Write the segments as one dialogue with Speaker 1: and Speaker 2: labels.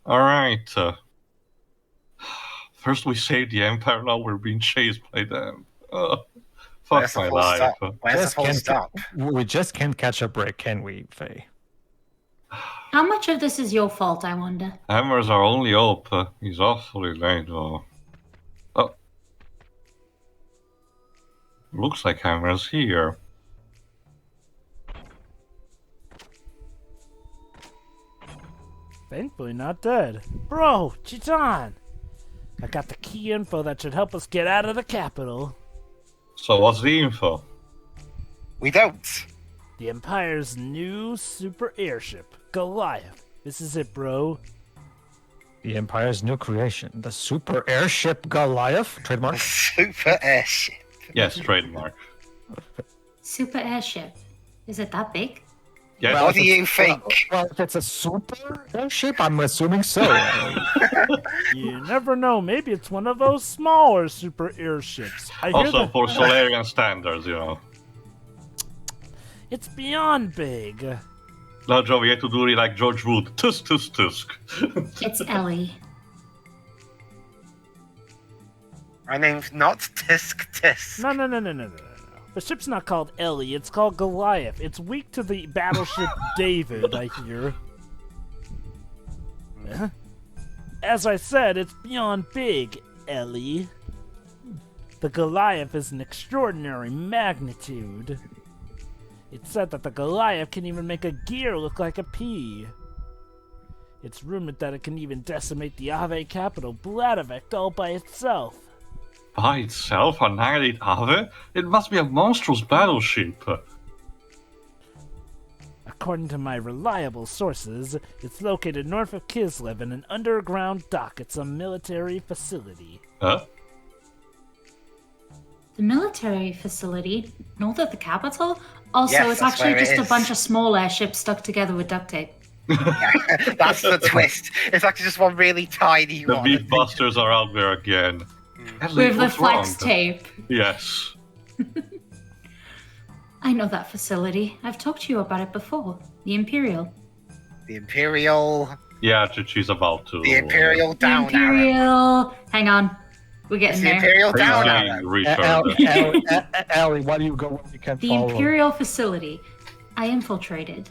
Speaker 1: Alright. First we saved the Empire, now we're being chased by them. Fuck
Speaker 2: Where's the
Speaker 1: my
Speaker 2: full
Speaker 1: life.
Speaker 2: stop? Where's the full stop?
Speaker 3: We just can't catch a break, can we, Faye?
Speaker 4: How much of this is your fault, I wonder?
Speaker 1: Hammer's our only hope. He's awfully late, though. Oh. Looks like Hammer's here.
Speaker 5: Thankfully not dead. Bro, Chitan! I got the key info that should help us get out of the capital.
Speaker 1: So what's the info?
Speaker 2: We don't.
Speaker 5: The Empire's new super airship, Goliath. This is it, bro.
Speaker 3: The Empire's new creation, the super airship Goliath, trademark.
Speaker 2: Super airship.
Speaker 1: Yes, trademark.
Speaker 4: Super airship. Is it that big?
Speaker 1: Yes.
Speaker 2: What do you think?
Speaker 3: Well, if it's a super airship, I'm assuming so.
Speaker 5: You never know, maybe it's one of those smaller super airships. I hear
Speaker 1: Also
Speaker 5: that
Speaker 1: for Solarian standards, you know.
Speaker 5: it's beyond big.
Speaker 1: Now, Joe, we have to do it like George Wood. Tusk, tusk, tusk.
Speaker 4: It's Elly.
Speaker 2: My name's not Tisk Tisk.
Speaker 5: No. The ship's not called Elly, it's called Goliath. It's weak to the battleship David, I hear. As I said, it's beyond big, Elly. The Goliath is an extraordinary magnitude. It's said that the Goliath can even make a gear look like a pea. It's rumored that it can even decimate the Aveh capital, Bladavec, all by itself.
Speaker 1: By itself, annihilate Aveh? It must be a monstrous battleship.
Speaker 5: According to my reliable sources, it's located north of Kislev in an underground dock at some military facility.
Speaker 1: Huh?
Speaker 4: The military facility, north of the capital? Also,
Speaker 2: Yes,
Speaker 4: it's
Speaker 2: that's
Speaker 4: actually
Speaker 2: where it
Speaker 4: just a
Speaker 2: is.
Speaker 4: bunch of small airships stuck together with duct tape.
Speaker 2: Yeah, that's the twist. It's actually just one really tiny
Speaker 1: The
Speaker 2: one.
Speaker 1: beef busters are out there again.
Speaker 4: With the
Speaker 1: What's
Speaker 4: flex
Speaker 1: wrong?
Speaker 4: tape.
Speaker 1: Yes.
Speaker 4: I know that facility. I've talked to you about it before. The Imperial.
Speaker 2: The Imperial.
Speaker 1: Yeah, she's about to.
Speaker 2: The Imperial
Speaker 4: The
Speaker 2: down arrow.
Speaker 4: Imperial. Hang on. We're
Speaker 2: It's
Speaker 4: getting
Speaker 2: the
Speaker 4: there.
Speaker 2: Imperial down
Speaker 1: Being
Speaker 2: arrow.
Speaker 1: returned.
Speaker 3: Elly, why do you go when you can't
Speaker 4: The
Speaker 3: follow?
Speaker 4: Imperial facility. I infiltrated.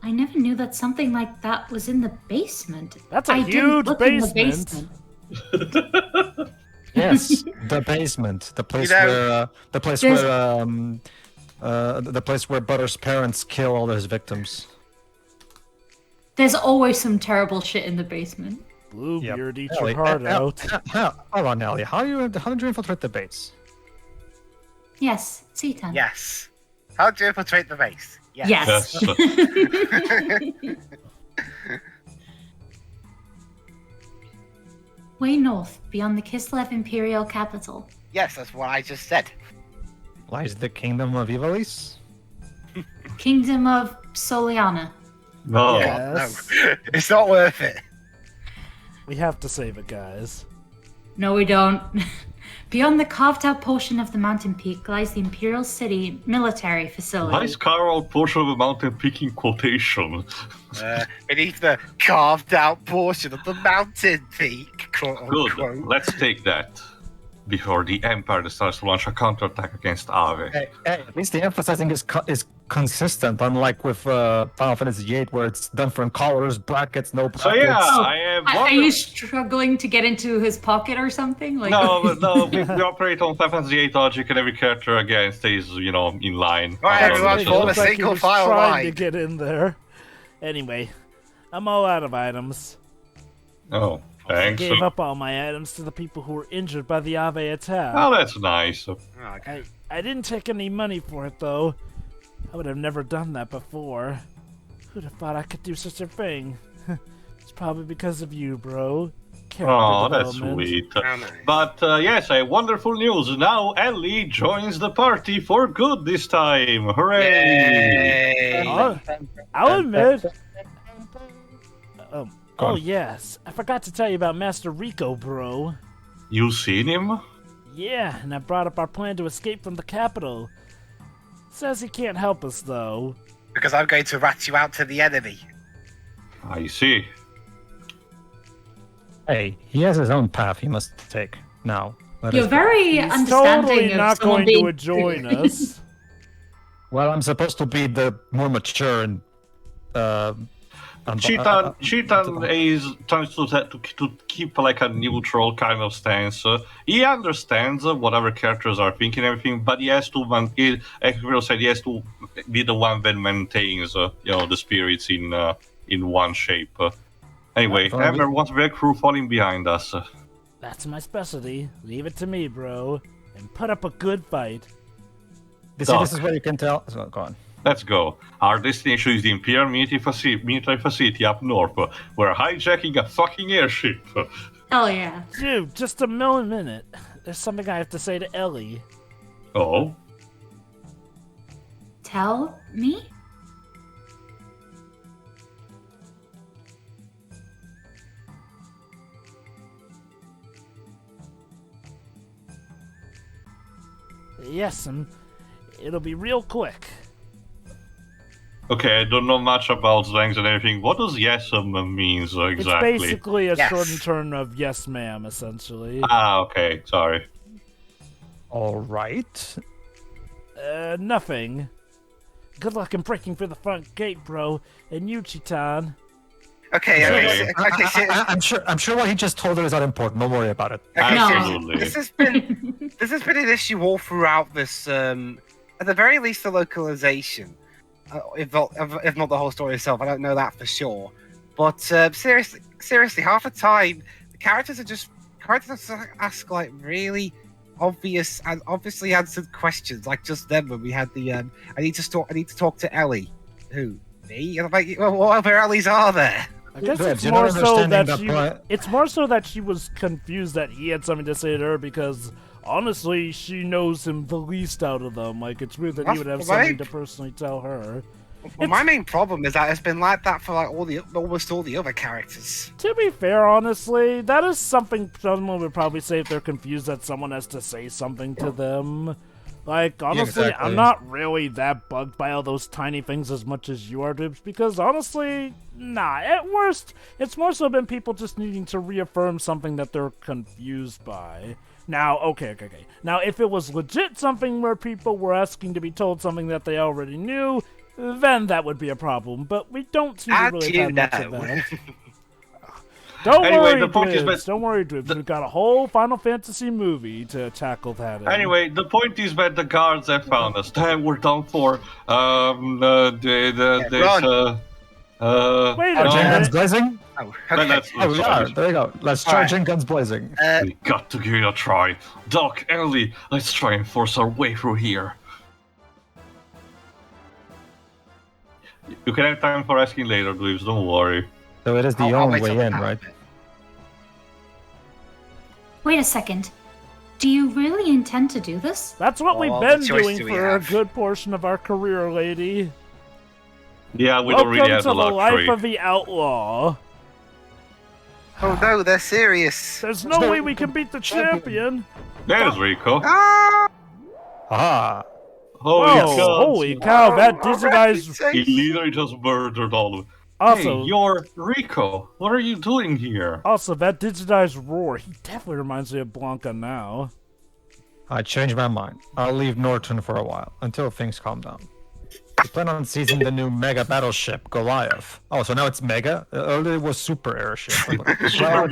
Speaker 4: I never knew that something like that was in the basement.
Speaker 5: That's a
Speaker 4: I didn't
Speaker 5: huge
Speaker 4: look in the
Speaker 5: basement.
Speaker 3: Yes, the basement, the place
Speaker 2: You know,
Speaker 3: where,
Speaker 4: there's-
Speaker 3: the place where Butter's parents kill all his victims.
Speaker 4: There's always some terrible shit in the basement.
Speaker 5: Bluebeard, eat
Speaker 3: Elly,
Speaker 5: your heart out.
Speaker 3: Hold on, Elly. How did you infiltrate the base?
Speaker 4: Yes, C10.
Speaker 2: Yes. How do you infiltrate the base? Yes.
Speaker 4: Yes. Way north, beyond the Kislev Imperial capital.
Speaker 2: Yes, that's what I just said.
Speaker 3: Lies the kingdom of Ivalice?
Speaker 4: Kingdom of Soliana.
Speaker 1: No.
Speaker 5: Yes.
Speaker 2: No, it's not worth it.
Speaker 5: We have to save it, guys.
Speaker 4: No, we don't. Beyond the carved-out portion of the mountain peak lies the Imperial City military facility.
Speaker 1: Nice carved portion of a mountain peak in quotation.
Speaker 2: Beneath the carved out portion of the mountain peak, quote
Speaker 1: Good.
Speaker 2: unquote.
Speaker 1: Let's take that. Before the Empire decides to launch a counterattack against Aveh.
Speaker 3: Hey, at least the emphasizing is consistent, unlike with Final Fantasy VIII, where it's done from colors, brackets, no brackets.
Speaker 1: So yeah, I have
Speaker 4: Are you struggling to get into his pocket or something? Like,
Speaker 1: No, we operate on Final Fantasy VIII logic, and every character again stays, in line.
Speaker 2: Right, everyone,
Speaker 5: It
Speaker 2: form a
Speaker 5: looked like he
Speaker 2: single
Speaker 5: was
Speaker 2: file
Speaker 5: trying to
Speaker 2: line.
Speaker 5: get in there. Anyway, I'm all out of items.
Speaker 1: Oh,
Speaker 5: I
Speaker 1: thanks.
Speaker 5: gave up all my items to the people who were injured by the Aveh attack.
Speaker 1: Oh, that's nice.
Speaker 5: I didn't take any money for it, though. I would have never done that before. Who'd have thought I could do such a thing? It's probably because of you, bro. Character
Speaker 1: Oh, that's
Speaker 5: development.
Speaker 1: sweet.
Speaker 2: Oh, nice.
Speaker 1: But yes, wonderful news. Now Elly joins the party for good this time. Hooray!
Speaker 2: Yay.
Speaker 5: I'll admit.
Speaker 3: Go
Speaker 5: Oh
Speaker 3: on.
Speaker 5: yes, I forgot to tell you about Master Rico, bro.
Speaker 1: You seen him?
Speaker 5: Yeah, and I brought up our plan to escape from the capital. Says he can't help us, though.
Speaker 2: Because I'm going to rat you out to the enemy.
Speaker 1: I see.
Speaker 3: Hey, he has his own path he must take now. Let
Speaker 4: You're
Speaker 3: us go.
Speaker 4: very
Speaker 5: He's
Speaker 4: understanding
Speaker 5: totally
Speaker 4: of
Speaker 5: not
Speaker 4: someone
Speaker 5: going
Speaker 4: being
Speaker 5: to join us.
Speaker 3: Well, I'm supposed to be the more mature and
Speaker 1: Cheetan is trying to keep like a neutral kind of stance. He understands whatever characters are thinking and everything, but he has to, as Gabriel said, he has to be the one that maintains, the spirits in one shape. Anyway,
Speaker 3: Fine.
Speaker 1: Ember, what's the crew falling behind us?
Speaker 5: That's my specialty. Leave it to me, bro. And put up a good fight.
Speaker 3: This
Speaker 1: Doc.
Speaker 3: is where you can tell. So, go on.
Speaker 1: Let's go. Our destination is the Imperial military facility up north. We're hijacking a fucking airship.
Speaker 4: Oh yeah.
Speaker 5: Dude, just a minute. There's something I have to say to Elly.
Speaker 1: Oh?
Speaker 4: Tell me?
Speaker 5: Yes, it'll be real quick.
Speaker 1: Okay, I don't know much about slangs and everything. What does yes means exactly?
Speaker 5: It's basically a
Speaker 2: Yes.
Speaker 5: shortened term of yes, ma'am, essentially.
Speaker 1: Okay, sorry.
Speaker 3: All right.
Speaker 5: Nothing. Good luck in breaking through the front gate, bro. And you, Cheetan.
Speaker 2: Okay,
Speaker 1: Okay.
Speaker 2: so,
Speaker 3: I'm sure what he just told her is not important. Don't worry about it.
Speaker 2: okay, so
Speaker 1: Absolutely.
Speaker 2: this has been an issue all throughout this. At the very least, the localization, if not the whole story itself. I don't know that for sure. But seriously, half the time the characters ask like really obvious and obviously answered questions, like just then when we had the I need to talk to Elly. Who? Me? And I'm like, well, what other Ellys are there?
Speaker 5: I guess
Speaker 3: Good,
Speaker 5: it's
Speaker 3: you're
Speaker 5: more
Speaker 3: not
Speaker 5: so
Speaker 3: understanding
Speaker 5: that
Speaker 3: the
Speaker 5: she.
Speaker 3: point.
Speaker 5: It's more so that she was confused that he had something to say to her because honestly, she knows him the least out of them. Like it's weird that he would have
Speaker 2: Right.
Speaker 5: something to personally tell her.
Speaker 2: Well, my main problem is that it's been like that for like almost all the other characters.
Speaker 5: To be fair, honestly, that is something someone would probably say if they're confused that someone has to say something to them. Like, honestly,
Speaker 3: exactly.
Speaker 5: I'm not really that bugged by all those tiny things as much as you are, Dibs, because honestly, nah, at worst, it's more so been people just needing to reaffirm something that they're confused by. Now, okay. Now, if it was legit something where people were asking to be told something that they already knew, then that would be a problem, but we don't seem to
Speaker 2: As
Speaker 5: really
Speaker 2: you
Speaker 5: have much of
Speaker 2: know.
Speaker 5: that. Don't
Speaker 1: Anyway,
Speaker 5: worry,
Speaker 1: the point is
Speaker 5: Dwibs.
Speaker 1: that-
Speaker 5: Don't worry, Dwibs. We've got a whole Final Fantasy movie to tackle that in.
Speaker 1: Anyway, the point is that the guards have found us. Damn, we're done for.
Speaker 5: Wait a
Speaker 3: Charging guns
Speaker 5: minute.
Speaker 3: blazing.
Speaker 2: Oh,
Speaker 1: Then
Speaker 2: okay.
Speaker 1: let's-
Speaker 3: Oh, we are. There you go. Let's charge in guns blazing.
Speaker 1: We got to give it a try. Doc, Elly, let's try and force our way through here. You can have time for asking later, Dweebs, don't worry.
Speaker 3: So it is the
Speaker 2: I'll
Speaker 3: only
Speaker 2: wait till
Speaker 3: way
Speaker 2: the
Speaker 3: in,
Speaker 2: back
Speaker 3: right?
Speaker 2: bit.
Speaker 4: Wait a second. Do you really intend to do this?
Speaker 5: That's what
Speaker 2: Well,
Speaker 5: we've been
Speaker 2: what choice
Speaker 5: doing
Speaker 2: do we
Speaker 5: for a
Speaker 2: have?
Speaker 5: good portion of our career, lady.
Speaker 1: Yeah, we
Speaker 5: Welcome
Speaker 1: don't really have
Speaker 5: to
Speaker 1: the
Speaker 5: the
Speaker 1: luxury.
Speaker 5: life of the outlaw.
Speaker 2: Oh no, they're serious.
Speaker 5: There's no way we can beat the champion.
Speaker 1: There's Rico.
Speaker 2: Ah!
Speaker 3: Ah.
Speaker 1: Holy
Speaker 5: Whoa,
Speaker 1: cow.
Speaker 5: holy cow, that digitized...
Speaker 1: He literally just murdered all of them.
Speaker 5: Also,
Speaker 1: Hey, you're Rico. What are you doing here?
Speaker 5: also, that digitized roar, he definitely reminds me of Blanca now.
Speaker 3: I changed my mind. I'll leave Nortune for a while until things calm down. We plan on seizing the new mega battleship, Goliath. Oh, so now it's mega? Earlier it was super airship.
Speaker 1: Super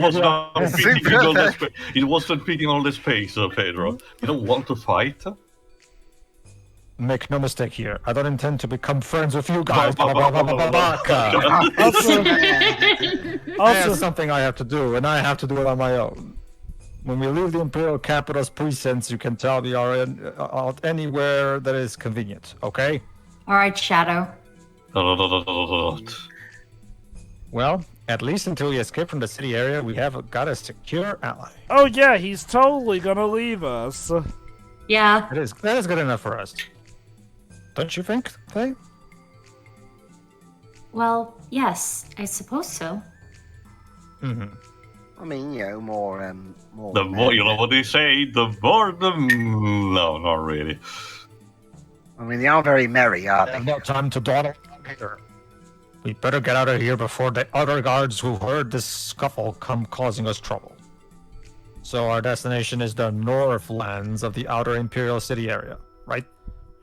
Speaker 1: was not fitting
Speaker 2: Super.
Speaker 1: all this it wasn't fitting all this space, Pedro. You don't want to fight?
Speaker 3: Make no mistake here. I don't intend to become friends with you guys.
Speaker 1: Also,
Speaker 3: I have
Speaker 5: Also,
Speaker 3: something I have to do, and I have to do it on my own. When we leave the Imperial Capital's precincts, you can tell we are out anywhere that is convenient, okay?
Speaker 4: Alright, Shadow.
Speaker 3: Well, at least until we escape from the city area, we have got a secure ally.
Speaker 5: oh yeah, he's totally gonna leave us.
Speaker 4: Yeah.
Speaker 3: That is good enough for us. Don't you think, Faye?
Speaker 4: Well, yes, I suppose so.
Speaker 3: Mm-hmm.
Speaker 2: I mean, you know, more.
Speaker 1: The more, you know what they say, the more the... No, not really.
Speaker 2: I mean, they are very merry, aren't
Speaker 3: I have
Speaker 2: they?
Speaker 3: no time to dawdle here. We better get out of here before the other guards who heard this scuffle come causing us trouble. So our destination is the Northlands of the outer Imperial City area, right?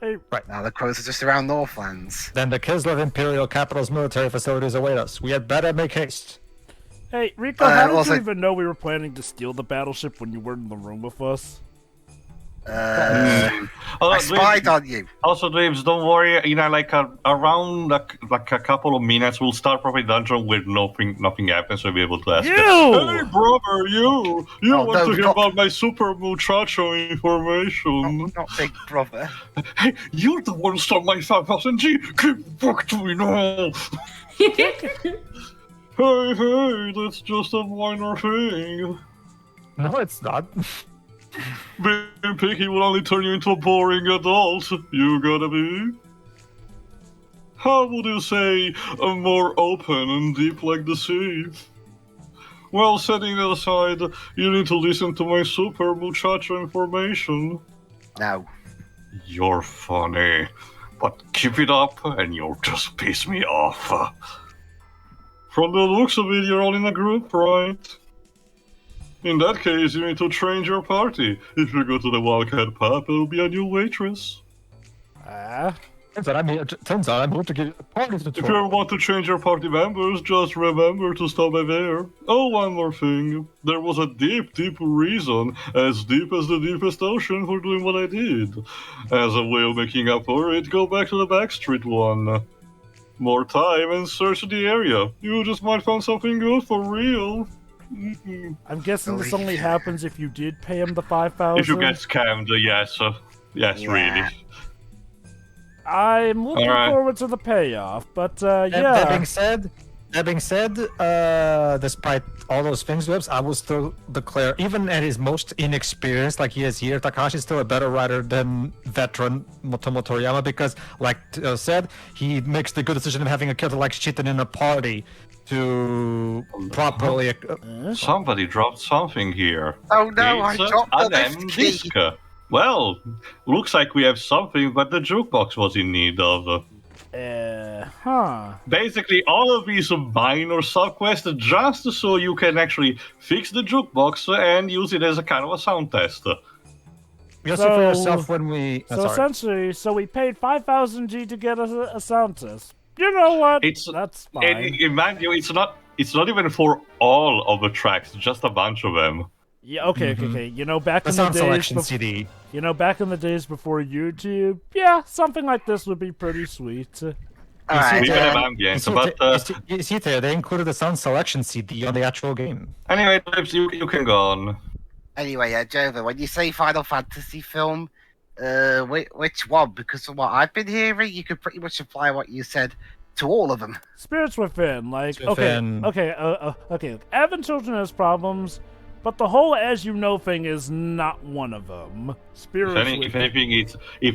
Speaker 5: Hey,
Speaker 2: Now the crows are just around Northlands.
Speaker 3: Then the Kislev Imperial Capital's military facilities await us. We had better make haste.
Speaker 5: hey, Rico, how did
Speaker 2: also-
Speaker 5: you even know we were planning to steal the battleship when you weren't in the room with us?
Speaker 2: I spied on you.
Speaker 1: Also, Dweebs, don't worry. Around a couple of minutes, we'll start probably dungeon with nothing happens. So we'll be able to ask.
Speaker 5: You!
Speaker 1: Hey, brother, you
Speaker 2: Oh,
Speaker 1: want
Speaker 2: no,
Speaker 1: to hear
Speaker 2: not-
Speaker 1: about my super muchacho information?
Speaker 2: Not big brother.
Speaker 1: Hey, you're the one who stole my 5,000 G. Give back to me now. Hey, that's just a minor thing.
Speaker 3: No, it's not.
Speaker 1: Being picky will only turn you into a boring adult. You gotta be. How would you say more open and deep like the sea? Well, setting that aside, you need to listen to my super muchacho information.
Speaker 2: No.
Speaker 1: You're funny, but keep it up and you'll just piss me off. From the looks of it, you're all in a group, right? In that case, you need to change your party. If you go to the Wildcat Pub, it'll be a new waitress.
Speaker 3: Turns out I'm here to give a party to
Speaker 1: If you ever want to change your party members, just remember to stop by there. Oh, one more thing. There was a deep, deep reason, as deep as the deepest ocean, for doing what I did. As a way of making up for it, go back to the backstreet one. More time and search the area. You just might find something good for real.
Speaker 5: I'm guessing this only happens if you did pay him the 5,000.
Speaker 1: If you get scammed, yes. Yes,
Speaker 2: Yeah.
Speaker 1: really.
Speaker 5: I'm looking
Speaker 1: Alright.
Speaker 5: forward to the payoff, but
Speaker 3: That
Speaker 5: yeah.
Speaker 3: being said, despite all those things, Webs, I will still declare, even at his most inexperienced, like he is here, Takashi's still a better rider than veteran Motomo Toriyama because, like said, he makes the good decision of having a character like Chitin in a party to properly.
Speaker 1: Somebody dropped something here.
Speaker 2: Oh no, I
Speaker 1: It's
Speaker 2: dropped the
Speaker 1: an
Speaker 2: lift key.
Speaker 1: disc. Well, looks like we have something, but the jukebox was in need of. Basically, all of these minor subquests just so you can actually fix the jukebox and use it as a kind of a sound test.
Speaker 3: You'll see for yourself when we.
Speaker 5: So essentially, we paid 5,000 G to get a sound test. You know what? That's fine.
Speaker 1: And mind you, it's not even for all of the tracks, just a bunch of them.
Speaker 5: Yeah, okay. You know, back
Speaker 3: the
Speaker 5: in the
Speaker 3: sound
Speaker 5: days
Speaker 3: selection
Speaker 5: bef-
Speaker 3: CD.
Speaker 5: You know, back in the days before YouTube, yeah, something like this would be pretty sweet.
Speaker 2: Alright,
Speaker 1: We even have ambience, but
Speaker 3: You see there, they included the sound selection CD on the actual game.
Speaker 1: anyway, Lips, you can go on.
Speaker 2: anyway, Jova, when you say Final Fantasy film, which one? Because from what I've been hearing, you could pretty much apply what you said to all of them.
Speaker 5: Spirits Within, like,
Speaker 3: Spirits Within.
Speaker 5: okay. Aveh Children has problems, but the whole As You Know thing is not one of them. Spirits
Speaker 1: If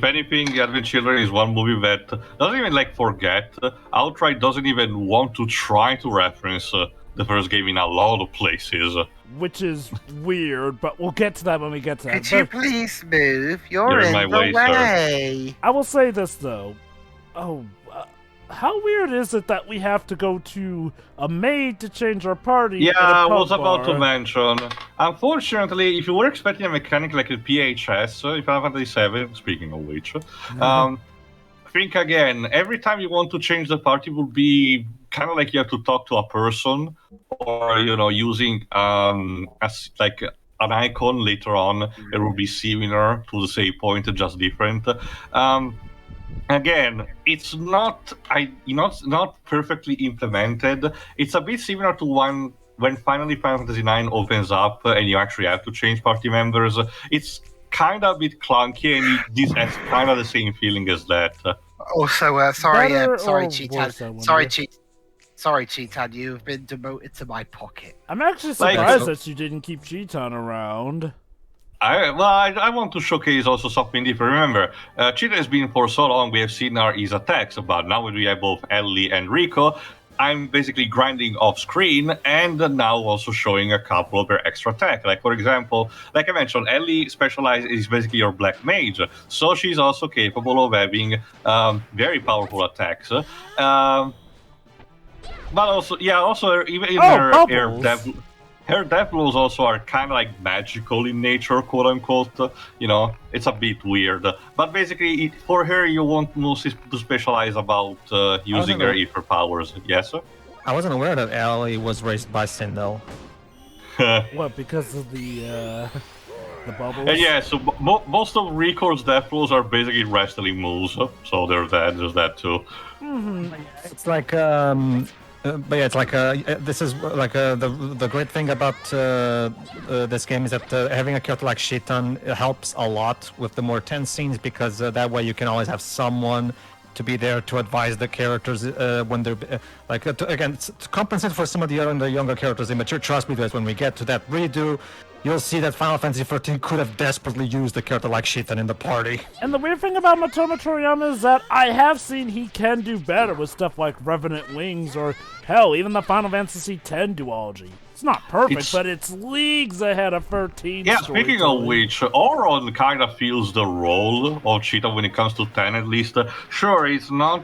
Speaker 1: anything, Advent Children is one movie that doesn't even forget. Outright doesn't even want to try to reference the first game in a lot of places.
Speaker 5: Which is weird, but we'll get to that when we get to that.
Speaker 2: Could you
Speaker 5: But
Speaker 2: please move? You're
Speaker 1: You're in
Speaker 2: in
Speaker 1: my
Speaker 2: the
Speaker 1: way, sir.
Speaker 2: way.
Speaker 5: I will say this though. How weird is it that we have to go to a maid to change our party?
Speaker 1: Yeah,
Speaker 5: at a
Speaker 1: I
Speaker 5: pub
Speaker 1: was about to
Speaker 5: bar?
Speaker 1: mention. Unfortunately, if you were expecting a mechanic like a PHS, in Final Fantasy VII, speaking of which, think again. Every time you want to change the party will be kind of like you have to talk to a person, or using as like an icon later on. It will be similar to the save point, just different. Again, it's not perfectly implemented. It's a bit similar to when finally Final Fantasy IX opens up and you actually have to change party members. It's kind of a bit clunky, and this has kind of the same feeling as that.
Speaker 2: Also,
Speaker 5: Better
Speaker 2: sorry,
Speaker 5: or
Speaker 2: Cheetan.
Speaker 5: worse, I wonder?
Speaker 2: Sorry, Cheetan. You've been demoted to my pocket.
Speaker 5: I'm actually surprised that you didn't keep Cheetan around.
Speaker 1: I want to showcase also something different. Remember, Cheetah has been for so long, we have seen his attacks, but now we have both Elly and Rico. I'm basically grinding off screen and now also showing a couple of their extra attack. Like, for example, like I mentioned, Elly is basically your black mage, so she's also capable of having very powerful attacks. But also, yeah, also even in
Speaker 5: Bubbles.
Speaker 1: her death blows also are kind of like magical in nature, quote unquote. It's a bit weird. But basically, for her, you want mostly to specialize about using her ether powers. Yes, sir?
Speaker 3: I wasn't aware that Elly was raised by Sindel.
Speaker 5: What, because of the bubbles?
Speaker 1: And yeah, so most of Rico's death blows are basically wrestling moves. So there's that too.
Speaker 3: It's like, but yeah, it's like this is like the great thing about this game is that having a character like Shitan helps a lot with the more tense scenes because that way you can always have someone to be there to advise the characters when they're to compensate for some of the younger characters immature. Trust me, guys, when we get to that redo, you'll see that Final Fantasy XIII could have desperately used a character like Shitan in the party.
Speaker 5: And the weird thing about Matomo Toriyama is that I have seen he can do better with stuff like Revenant Wings or, hell, even the Final Fantasy X duology. It's not perfect, but it's leagues ahead of 13.
Speaker 1: Yeah, speaking of which, Auron kind of feels the role of Cheetah when it comes to 10 at least. Sure, it's not...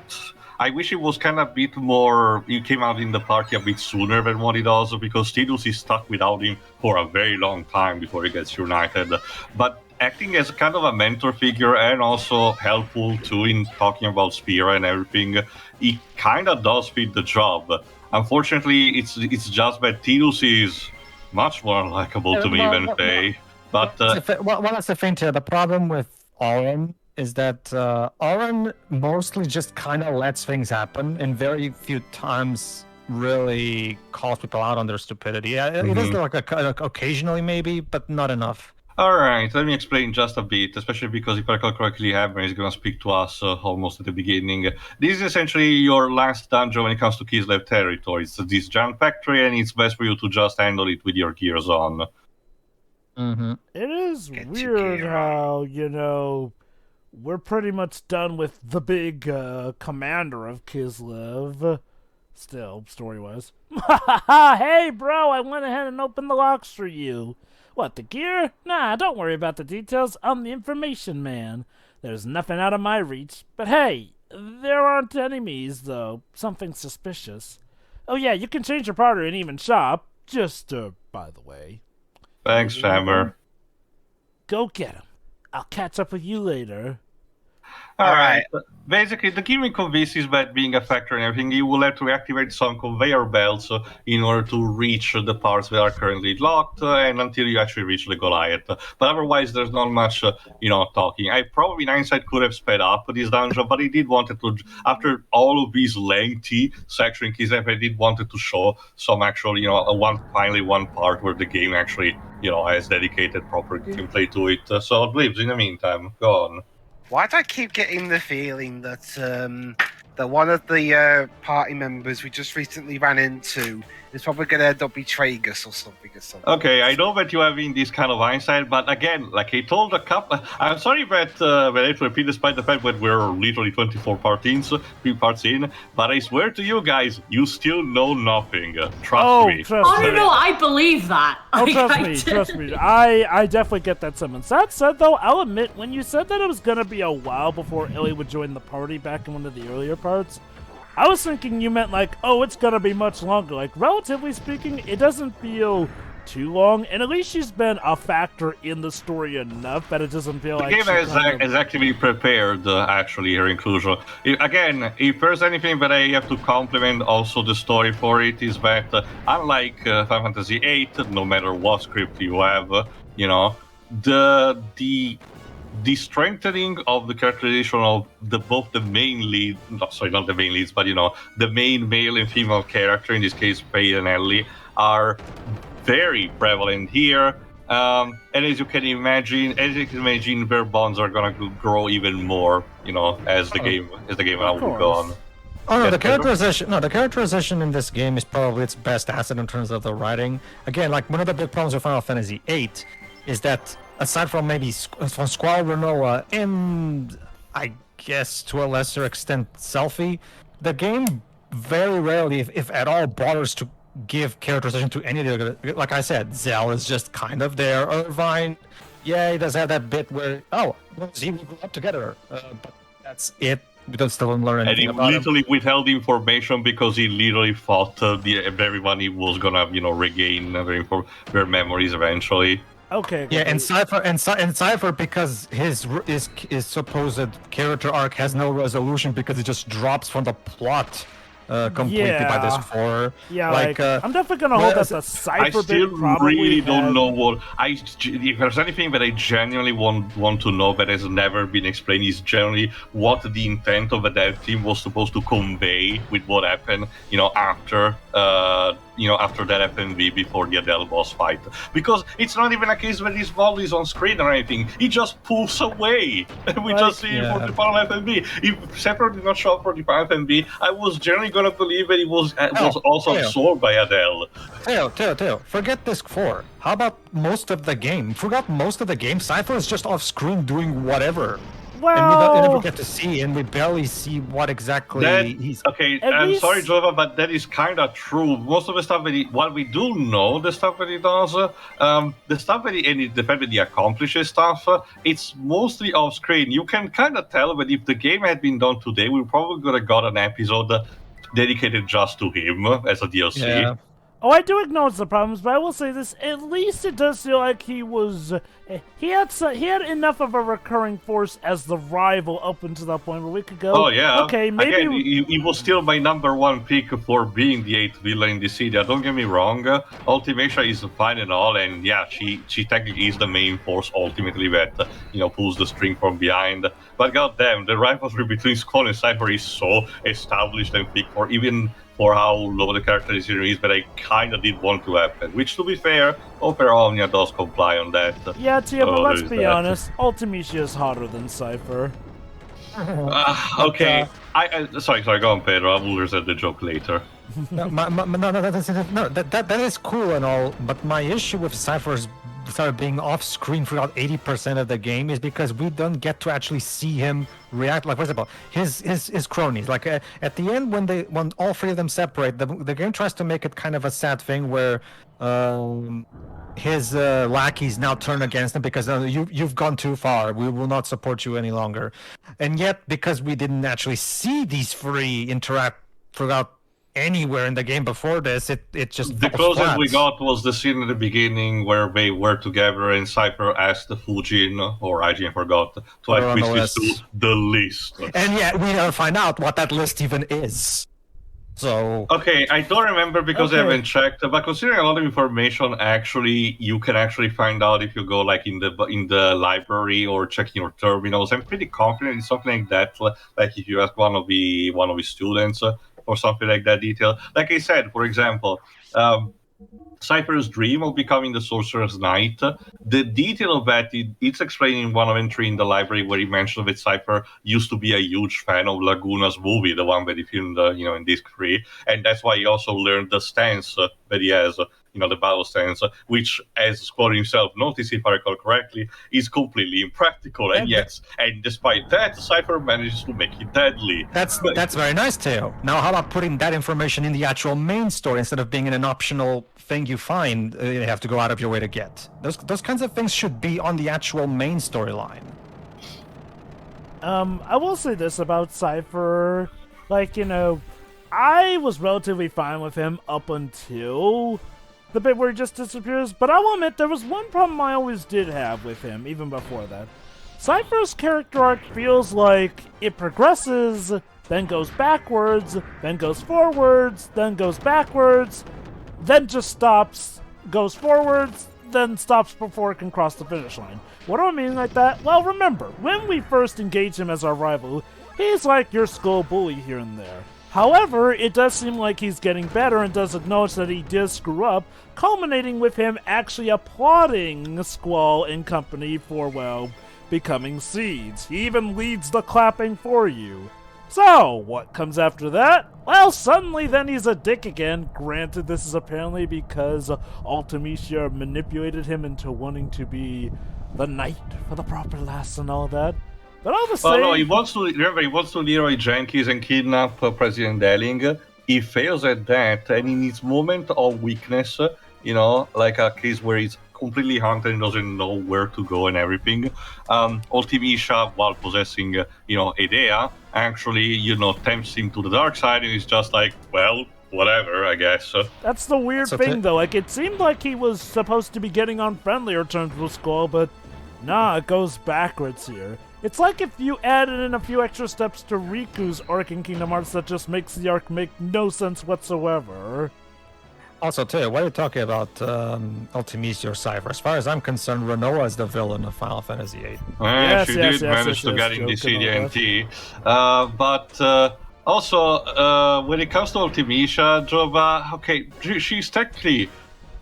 Speaker 1: I wish it was kind of a bit more... He came out in the party a bit sooner than what he does, because Tidus is stuck without him for a very long time before he gets united. But acting as kind of a mentor figure and also helpful too in talking about Spira and everything, he kind of does fit the job. Unfortunately, it's just that Tidus is much more likable to me than Faye. But
Speaker 3: that's the thing too. The problem with Auron is that Auron mostly just kind of lets things happen, and very few times really calls people out on their stupidity. It does like occasionally maybe, but not enough.
Speaker 1: Alright, let me explain just a bit, especially because if I recall correctly, Aveh is going to speak to us almost at the beginning. This is essentially your last dungeon when it comes to Kislev territory. It's this giant factory, and it's best for you to just handle it with your gears on.
Speaker 5: It is weird how, we're pretty much done with the big commander of Kislev. Still, story-wise. Hey, bro, I went ahead and opened the locks for you. What, the gear? Nah, don't worry about the details. I'm the information man. There's nothing out of my reach. But hey, there aren't enemies, though. Something suspicious. Oh yeah, you can change your partner and even shop. Just, by the way.
Speaker 1: Thanks, Hammer.
Speaker 5: Go get him. I'll catch up with you later.
Speaker 1: Alright. Basically, the gimmick of this is that being a factory and everything, you will have to activate some conveyor belts in order to reach the parts that are currently locked, and until you actually reach the Goliath. But otherwise, there's not much, talking. I probably, in hindsight, could have sped up this dungeon, but I did wanted to, after all of these lengthy sections, I did wanted to show some actual, one part where the game actually, has dedicated proper gameplay to it. So, Glibs, in the meantime, go on.
Speaker 2: Why do I keep getting the feeling that that one of the party members we just recently ran into is probably going to end up betraying us or something
Speaker 1: Okay, I know that you have in this kind of hindsight, but again, like I told a couple... I'm sorry that I have to repeat despite the fact that we're literally 24 parts in, but I swear to you guys, you still know nothing. Trust me.
Speaker 4: No, I believe that.
Speaker 5: Trust me. I definitely get that summons. That said, though, I'll admit, when you said that it was going to be a while before Elly would join the party back in one of the earlier parts, I was thinking you meant like, oh, it's going to be much longer. Like, relatively speaking, it doesn't feel too long, and at least she's been a factor in the story enough that it doesn't feel like...
Speaker 1: The game is actually prepared, actually, her inclusion. If there's anything that I have to compliment also the story for it, is that unlike Final Fantasy VIII, no matter what script you have, the strengthening of the characterization of both the main lead, not the main leads, but the main male and female character, in this case Faye and Elly, are very prevalent here. And as you can imagine, their bonds are gonna grow even more, as the game will go on.
Speaker 3: Oh no, the characterization in this game is probably its best asset in terms of the writing. Again, like one of the big problems with Final Fantasy VIII is that aside from maybe from Squall Renoa and I guess to a lesser extent Selphie, the game very rarely, if at all, bothers to give characterization to any of the... Like I said, Zell is just kind of there. Irvine, yeah, he does have that bit where, he grew up together, but that's it. We don't still learn
Speaker 1: And he
Speaker 3: anything about him.
Speaker 1: literally withheld information because he literally thought everyone he was gonna, regain their memories eventually.
Speaker 5: Okay.
Speaker 3: Yeah, and Cypher because his supposed character arc has no resolution because it just drops from the plot completely by this
Speaker 5: Yeah.
Speaker 3: 4.
Speaker 5: Yeah,
Speaker 3: like
Speaker 5: I'm definitely gonna hold that the
Speaker 1: I
Speaker 5: Cypher
Speaker 1: still
Speaker 5: bit probably
Speaker 1: really don't
Speaker 5: had-
Speaker 1: know what if there's anything that I genuinely want to know that has never been explained is generally what the intent of the dev team was supposed to convey with what happened, after after that FMV before the Adele boss fight. Because it's not even a case where his ball is on screen or anything. He just pulls away. We just see him for the final FMV. If Sephiroth did not show up for the final FMV, I was generally gonna believe that he was also absorbed by Adele.
Speaker 3: Teo, forget Disc 4. How about most of the game? Forgot most of the game. Cypher is just off screen doing whatever.
Speaker 5: Well,
Speaker 3: And we never get to see, and we barely see what exactly he's...
Speaker 1: Okay,
Speaker 5: At
Speaker 1: I'm
Speaker 5: least-
Speaker 1: sorry, Jova, but that is kind of true. Most of the stuff what we do know, the stuff that he does, the stuff that the fact that he accomplishes stuff, it's mostly off screen. You can kind of tell that if the game had been done today, we probably could have got an episode dedicated just to him as a DLC.
Speaker 3: Yeah.
Speaker 5: Oh, I do acknowledge the problems, but I will say this: at least it does feel like he was. He had enough of a recurring force as the rival up until that point where we could go.
Speaker 1: Oh yeah.
Speaker 5: Okay, maybe.
Speaker 1: Again, he was still my number 1 pick for being the 8th villain in the city. Don't get me wrong. Ultimacia is fine and all, and yeah, she technically is the main force ultimately that pulls the string from behind. But goddamn, the rivalry between Squall and Cypher is so established and thick for how low the characterization is, but I kind of did want to happen. Which, to be fair, Opera Omnia does comply on that.
Speaker 5: Yeah, Tia, but
Speaker 1: So
Speaker 5: let's
Speaker 1: there's
Speaker 5: be
Speaker 1: that.
Speaker 5: honest. Ultimacia is hotter than Cypher.
Speaker 1: Okay. Sorry, go on, Pedro. I will reset the joke later.
Speaker 3: No, that is cool and all, but my issue with Cypher's being off screen for about 80% of the game is because we don't get to actually see him react. Like, for example, his cronies. Like at the end, when all 3 of them separate, the game tries to make it kind of a sad thing where his lackeys now turn against him because you've gone too far. We will not support you any longer. And yet, because we didn't actually see these 3 interact throughout anywhere in the game before this, it just
Speaker 1: The
Speaker 3: falls
Speaker 1: closest
Speaker 3: flat.
Speaker 1: we got was the scene at the beginning where they were together and Cypher asked Fujin, or IGN forgot, to add
Speaker 3: on the
Speaker 1: quizzes to
Speaker 3: list.
Speaker 1: the list.
Speaker 3: And yet we never find out what that list even is. So
Speaker 1: Okay, I don't remember because I
Speaker 5: Okay.
Speaker 1: haven't checked, but considering a lot of information, you can actually find out if you go like in the library or checking your terminals. I'm pretty confident it's something like that. Like if you ask one of the students or something like that detail. Like I said, for example, Cypher's dream of becoming the Sorcerer's Knight. The detail of that, it's explained in one entry in the library where he mentioned that Cypher used to be a huge fan of Laguna's movie, the one that he filmed, in Disc 3, and that's why he also learned the stance that he has, the battle stance, which, as Squall himself noticed, if I recall correctly, is completely impractical, and despite that, Cypher manages to make it deadly.
Speaker 3: that's very nice, Teo. Now, how about putting that information in the actual main story instead of being in an optional thing you find you have to go out of your way to get? Those kinds of things should be on the actual main storyline.
Speaker 5: I will say this about Cypher. I was relatively fine with him up until the bit where he just disappears, but I will admit there was one problem I always did have with him, even before that. Cypher's character arc feels like it progresses, then goes backwards, then goes forwards, then goes backwards, then just stops, goes forwards, then stops before it can cross the finish line. What do I mean like that? Well, remember, when we first engage him as our rival, he's like your school bully here and there. However, it does seem like he's getting better and does acknowledge that he did screw up, culminating with him actually applauding Squall and company for, becoming seeds. He even leads the clapping for you. So, what comes after that? Well, suddenly then he's a dick again. Granted, this is apparently because Ultimacia manipulated him into wanting to be the knight for the proper lass and all that. But all the same...
Speaker 1: Well, no, he wants to Leroy Jenkins and kidnap President Delling. He fails at that, and in his moment of weakness, like a case where he's completely hunted and doesn't know where to go and everything. Ultimisha, while possessing, Idea, actually, tempts him to the dark side, and he's just like, well, whatever, I guess.
Speaker 5: That's the weird thing, though. Like, it seemed like he was supposed to be getting on friendlier terms with Skull, but nah, it goes backwards here. It's like if you added in a few extra steps to Riku's arc in Kingdom Hearts that just makes the arc make no sense whatsoever.
Speaker 3: Also, too, what are you talking about, Ultimisha or Cypher? As far as I'm concerned, Renoa is the villain of Final Fantasy VIII.
Speaker 1: She did manage to get in the CDNT. But also, when it comes to Ultimisha, Jova, okay, she's technically...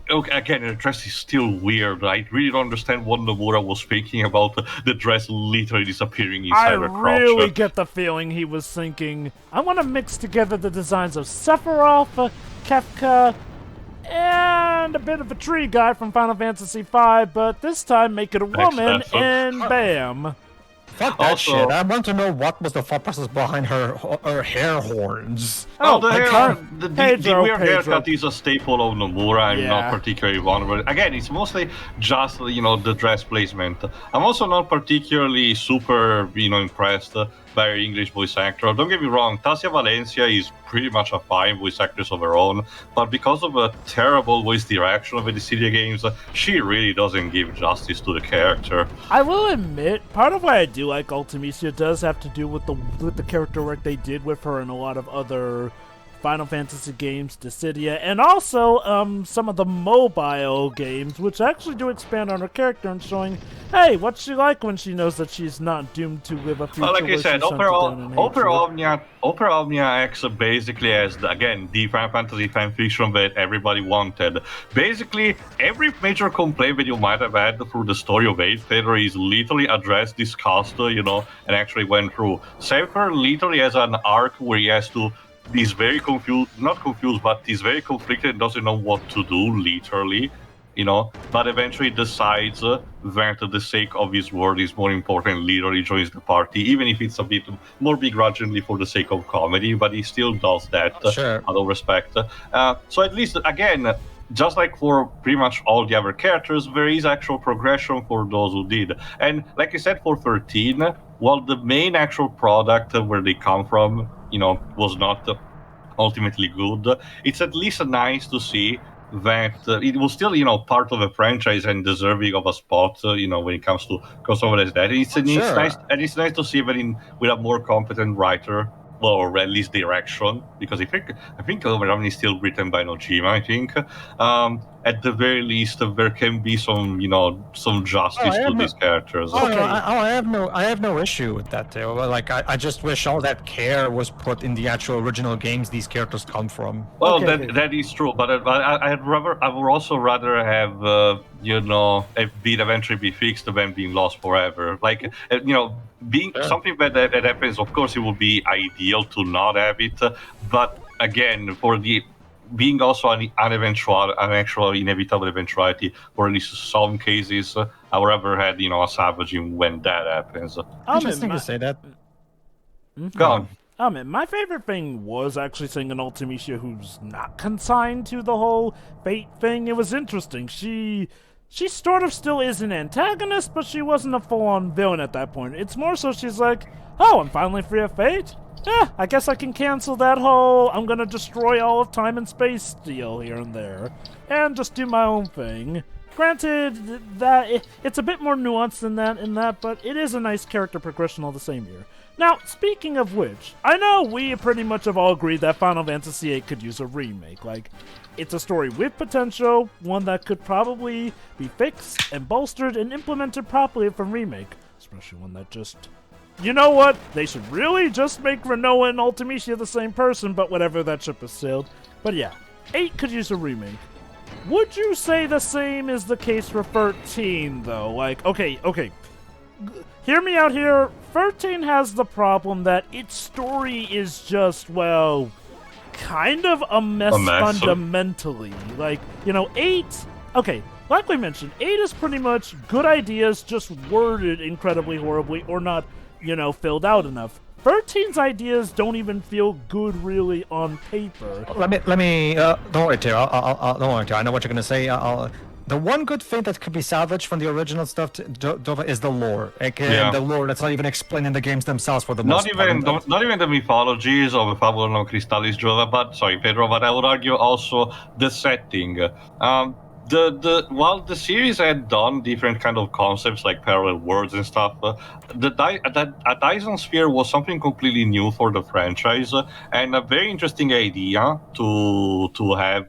Speaker 1: Okay, again, the dress is still weird. I really don't understand what Nomura was thinking about the dress literally disappearing inside her crotch.
Speaker 5: I really get the feeling he was thinking, I want to mix together the designs of Sephiroth, Kefka, and a bit of a tree guy from Final Fantasy V, but this time make it a woman, and bam.
Speaker 3: Fuck that shit. I want to know what was the thought process behind her hair horns.
Speaker 1: The weird haircut is a staple of Nomura. I'm not particularly vulnerable. Again, it's mostly just, the dress placement. I'm also not particularly super, impressed by her English voice actor. Don't get me wrong, Tassia Valencia is pretty much a fine voice actress of her own, but because of a terrible voice direction of the Dissidia games, she really doesn't give justice to the character.
Speaker 5: I will admit, part of why I do like Ultimisha does have to do with the character work they did with her in a lot of other Final Fantasy games, Dissidia, and also some of the mobile games, which actually do expand on her character and showing, hey, what's she like when she knows that she's not doomed to live a future.
Speaker 1: Like I said, Opera Omnia acts basically as, the Final Fantasy fanfiction that everybody wanted. Basically, every major complaint that you might have had through the story of 8th Fader is literally addressed, discussed, and actually went through. Sephiroth literally has an arc where he has to he's very not confused, but he's very conflicted and doesn't know what to do, literally, but eventually decides that the sake of his word is more important, literally joins the party, even if it's a bit more begrudgingly for the sake of comedy, but he still does that,
Speaker 3: sure.
Speaker 1: Out of respect. So at least, again, just like for pretty much all the other characters, there is actual progression for those who did. And like I said, for 13, while the main actual product where they come from, was not ultimately good, it's at least nice to see that it was still, part of a franchise and deserving of a spot, when it comes to crossover as that. It's nice to see that with a more competent writer, or at least direction, because I think Overrun is still written by Nojima. I think at the very least there can be some justice to these characters.
Speaker 3: Okay. I have no issue with that too. Like I just wish all that care was put in the actual original games these characters come from.
Speaker 1: Well, that is true, but I would also rather have it eventually be fixed than being lost forever. Like being something that happens, of course, it would be ideal to not have it, but again, for the being also an actual inevitable eventuality, or at least some cases, I would rather had a savaging when that happens.
Speaker 3: Interesting to say that.
Speaker 1: Go on.
Speaker 5: My favorite thing was actually seeing an Ultimisha who's not consigned to the whole fate thing. It was interesting. She sort of still is an antagonist, but she wasn't a full-on villain at that point. It's more so she's like, oh, I'm finally free of fate? Yeah, I guess I can cancel that whole I'm gonna destroy all of time and space deal here and there, and just do my own thing. Granted, that it's a bit more nuanced than that in that, but it is a nice character progression all the same here. Now, speaking of which, I know we pretty much have all agreed that Final Fantasy VIII could use a remake. Like, it's a story with potential, one that could probably be fixed and bolstered and implemented properly from remake, especially one that just... You know what? They should really just make Renoa and Ultimisha the same person, but whatever, that ship has sailed. But yeah, 8 could use a remake. Would you say the same is the case for 13, though? Like, okay. Hear me out here. 13 has the problem that its story is just, well, kind of a mess fundamentally. Like, 8... Okay, like we mentioned, 8 is pretty much good ideas just worded incredibly horribly or not, filled out enough. 13's ideas don't even feel good really on paper.
Speaker 3: Let me. Don't worry, Tio. Don't worry, Tio. I know what you're gonna say. The one good thing that could be salvaged from the original stuff Dova is the lore, aka
Speaker 1: Yeah.
Speaker 3: the lore that's not even explained in the games themselves for the
Speaker 1: Not
Speaker 3: most part.
Speaker 1: even not even the mythologies of Fabula non Crystallis Jova, but sorry, Pedro, but I would argue also the setting. While the series had done different kind of concepts like parallel worlds and stuff, a Dyson Sphere was something completely new for the franchise, and a very interesting idea to have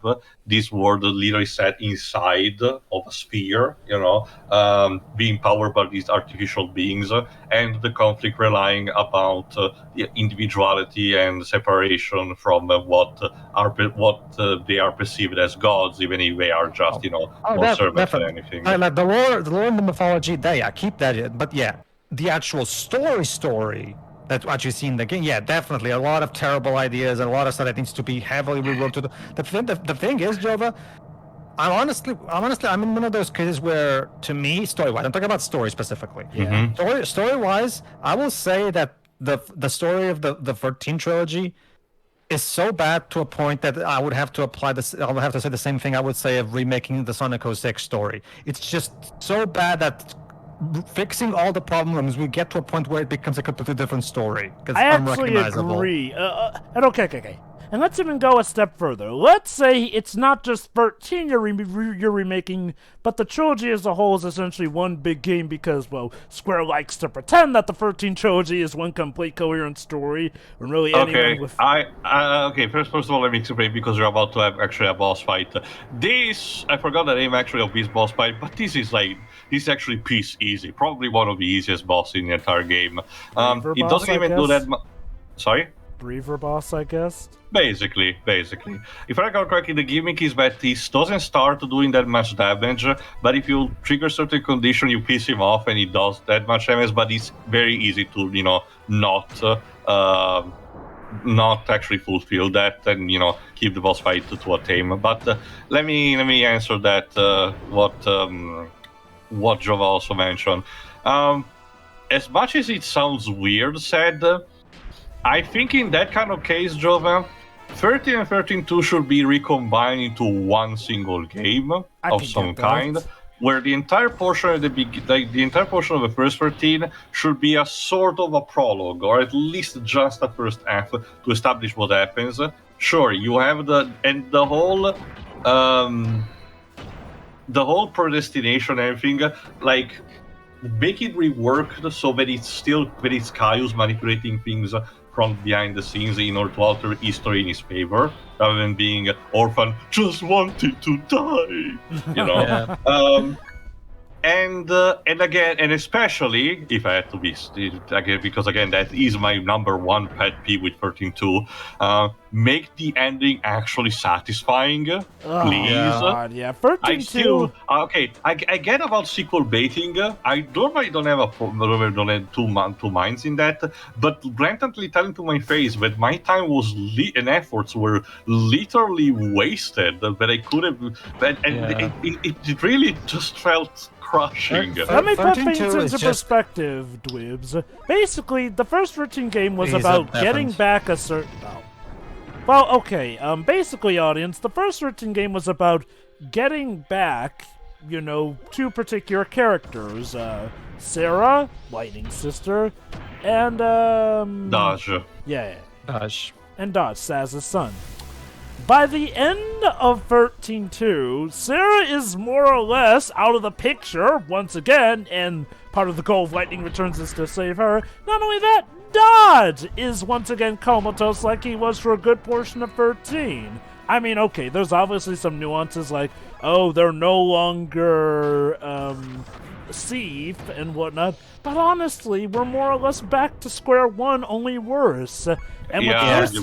Speaker 1: this world literally set inside of a sphere, being powered by these artificial beings, and the conflict relying about individuality and separation from what they are perceived as gods, even if they are just more servants than anything.
Speaker 3: Like the lore and the mythology, keep that in. But yeah, the actual story that what you see in the game, definitely a lot of terrible ideas and a lot of stuff that needs to be heavily rewrote. The thing is, Jova, I'm in one of those cases where, to me, story-wise, I'm talking about story specifically.
Speaker 1: Mm-hmm.
Speaker 3: Story-wise, I will say that the story of the 13 trilogy is so bad to a point that I would have to apply this. I would have to say the same thing I would say of remaking the Sonic 06 story. It's just so bad that fixing all the problems, we get to a point where it becomes a completely different story.
Speaker 5: I actually agree. And okay. And let's even go a step further. Let's say it's not just 13 you're remaking, but the trilogy as a whole is essentially one big game because, well, Square likes to pretend that the 13 trilogy is one complete coherent story. When really anyone with...
Speaker 1: First of all, let me explain, because you're about to have actually a boss fight. I forgot the name actually of this boss fight, but this is actually piece easy. Probably one of the easiest bosses in the entire game. It doesn't even do that much. Sorry?
Speaker 5: Breather boss, I guess?
Speaker 1: Basically. If I recall correctly, the gimmick is that he doesn't start doing that much damage, but if you trigger certain condition, you piss him off and he does that much damage, but it's very easy to, not actually fulfill that and, keep the boss fight to a tame. But let me answer that, what Jova also mentioned. As much as it sounds weird said, I think in that kind of case, Jova, 13 and 13-2 should be recombined into one single game of some kind, where the entire portion of the entire portion of the first 13 should be a sort of a prologue, or at least just a first half to establish what happens. Sure, you have the whole predestination and everything, make it reworked so that it's Caius manipulating things from behind the scenes in order to alter history in his favor, rather than being orphan just wanting to die, And especially if I had to be again, because again that is my number one pet peeve with 13.2. Make the ending actually satisfying, please.
Speaker 5: God, yeah, 13.2.
Speaker 1: I get about sequel baiting. I normally don't have two minds in that, but blatantly telling to my face that my time was and efforts were literally wasted. That I could have, it really just felt crushing.
Speaker 5: Let me put things into perspective, Dwibs. Basically, the first 13 game was about getting back a certain... basically, audience, the first 13 game was about getting back, two particular characters. Sarah, Lightning Sister, and,
Speaker 1: Dodge.
Speaker 5: Yeah.
Speaker 3: Dodge.
Speaker 5: And Dodge, Saz's son. By the end of 13.2, Sarah is more or less out of the picture once again, and part of the goal of Lightning Returns is to save her. Not only that, Dodge is once again comatose like he was for a good portion of 13. I mean, okay, there's obviously some nuances like, they're no longer Seath and whatnot, but honestly, we're more or less back to square one, only worse. And
Speaker 1: worse.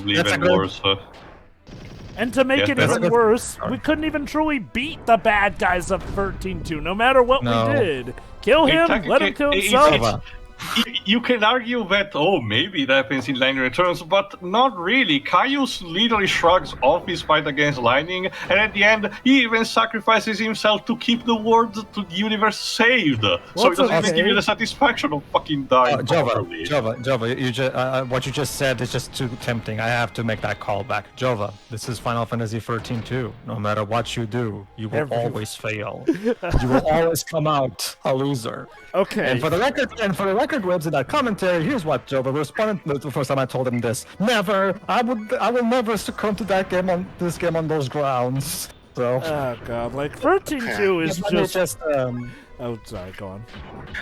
Speaker 5: And to make it even worse, we couldn't even truly beat the bad guys of 13.2, no matter what we did. Kill him, let him kill himself.
Speaker 1: You can argue that, oh, maybe it happens in Lightning Returns, but not really. Caius literally shrugs off his fight against Lightning, and at the end, he even sacrifices himself to keep the world, to the universe saved. So it doesn't even give you the satisfaction of fucking dying properly.
Speaker 3: Jova, you just, what you just said is just too tempting. I have to make that call back. Jova, this is Final Fantasy 13 too. No matter what you do, you will always fail. You will always come out a loser.
Speaker 5: Okay.
Speaker 3: And for the record, Webs, in that commentary, here's what Jova responded the first time I told him this. Never. I will never succumb to this game on those grounds. So.
Speaker 5: Oh god, like 13-2 is just. Oh, sorry. Go on.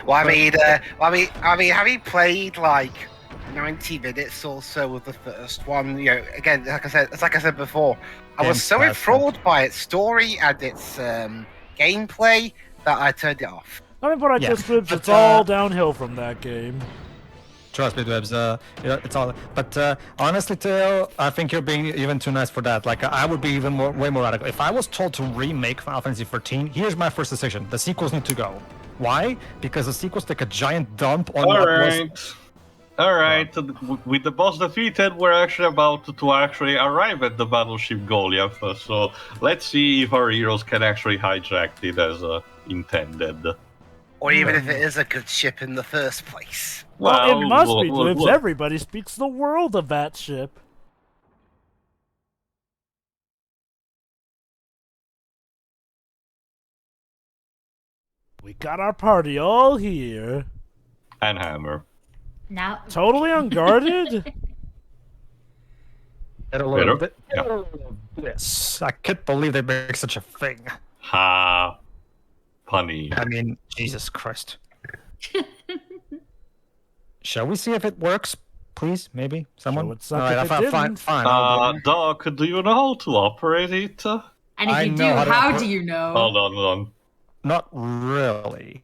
Speaker 2: Well, I mean, having played like 90 minutes or so with the first one, you know, again, like I said before, I was so enthralled by its story and its gameplay that I turned it off.
Speaker 5: I mean, but it's all downhill from that game.
Speaker 3: Trust me, Dwebs, it's all. But honestly, Tail, I think you're being even too nice for that. Like, I would be even way more radical. If I was told to remake Final Fantasy 13, here's my first decision: the sequels need to go. Why? Because the sequels take a giant dump on
Speaker 1: All right. With the boss defeated, we're actually about to actually arrive at the battleship Goliath. So let's see if our heroes can actually hijack it as intended.
Speaker 2: Or even if it is a good ship in the first place.
Speaker 5: Well, it must be, Dibs. Everybody speaks the world of that ship. We got our party all here.
Speaker 1: And Hammer.
Speaker 4: Now.
Speaker 5: Totally unguarded?
Speaker 3: Yes. I can't believe they make such a thing.
Speaker 1: Ha. Punny.
Speaker 3: I mean, Jesus Christ. Shall we see if it works, please? Maybe someone.
Speaker 5: All right,
Speaker 3: fine.
Speaker 1: Doc, do you know how to operate it?
Speaker 4: And if you do, how do you know?
Speaker 1: Hold on.
Speaker 3: Not really.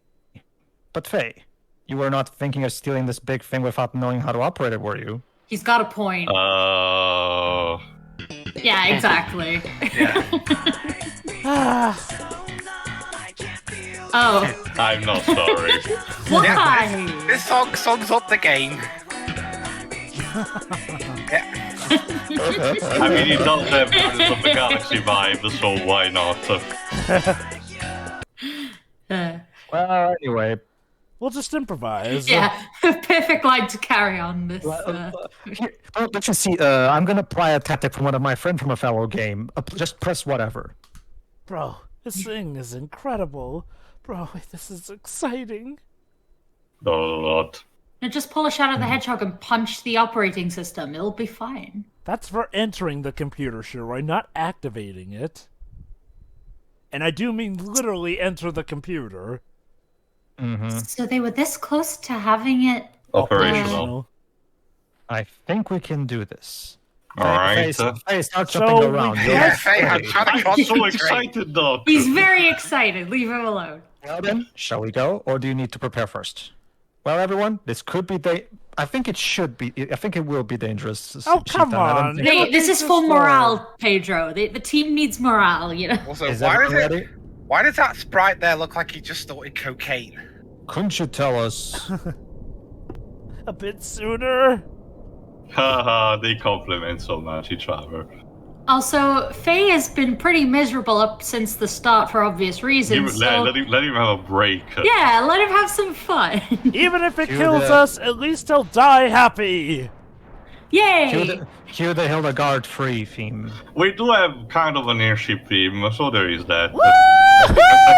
Speaker 3: But Faye, you were not thinking of stealing this big thing without knowing how to operate it, were you?
Speaker 4: He's got a point. Yeah, exactly. Oh.
Speaker 1: I'm not sorry.
Speaker 4: Why?
Speaker 2: Yeah, this song sums up the game.
Speaker 1: I mean, it does have Guardians of the Galaxy vibe, so why not?
Speaker 3: Well, anyway.
Speaker 5: We'll just improvise.
Speaker 4: Yeah, perfect line to carry on this.
Speaker 3: Let you see, I'm gonna apply a tactic from one of my friends from a fellow game. Just press whatever.
Speaker 5: Bro, this thing is incredible. Bro, this is exciting.
Speaker 1: Not.
Speaker 4: Now just pull a Shadow the Hedgehog and punch the operating system. It'll be fine.
Speaker 5: That's for entering the computer, Shiroi, not activating it. And I do mean literally enter the computer.
Speaker 3: Mm-hmm.
Speaker 4: So they were this close to having it
Speaker 1: operational.
Speaker 3: I think we can do this.
Speaker 1: Alright.
Speaker 3: Faye, start jumping around.
Speaker 1: I'm so excited, Doc.
Speaker 4: He's very excited. Leave him alone.
Speaker 3: Well then, shall we go, or do you need to prepare first? Well, everyone, this could be I think it should be. I think it will be dangerous.
Speaker 5: Oh, come on.
Speaker 4: Hey, this is for morale, Pedro. The team needs morale, you know.
Speaker 2: Also, why does that sprite there look like he just snorted cocaine?
Speaker 3: Couldn't you tell us?
Speaker 5: A bit sooner?
Speaker 1: Haha, they compliment so much each other.
Speaker 4: Also, Faye has been pretty miserable up since the start for obvious reasons.
Speaker 1: Let him have a break.
Speaker 4: Yeah, let him have some fun.
Speaker 5: Even if it kills us, at least he'll die happy.
Speaker 4: Yay!
Speaker 3: Cue the Hildegard free theme.
Speaker 1: We do have kind of an airship theme, so there is that.
Speaker 5: Woo!
Speaker 1: I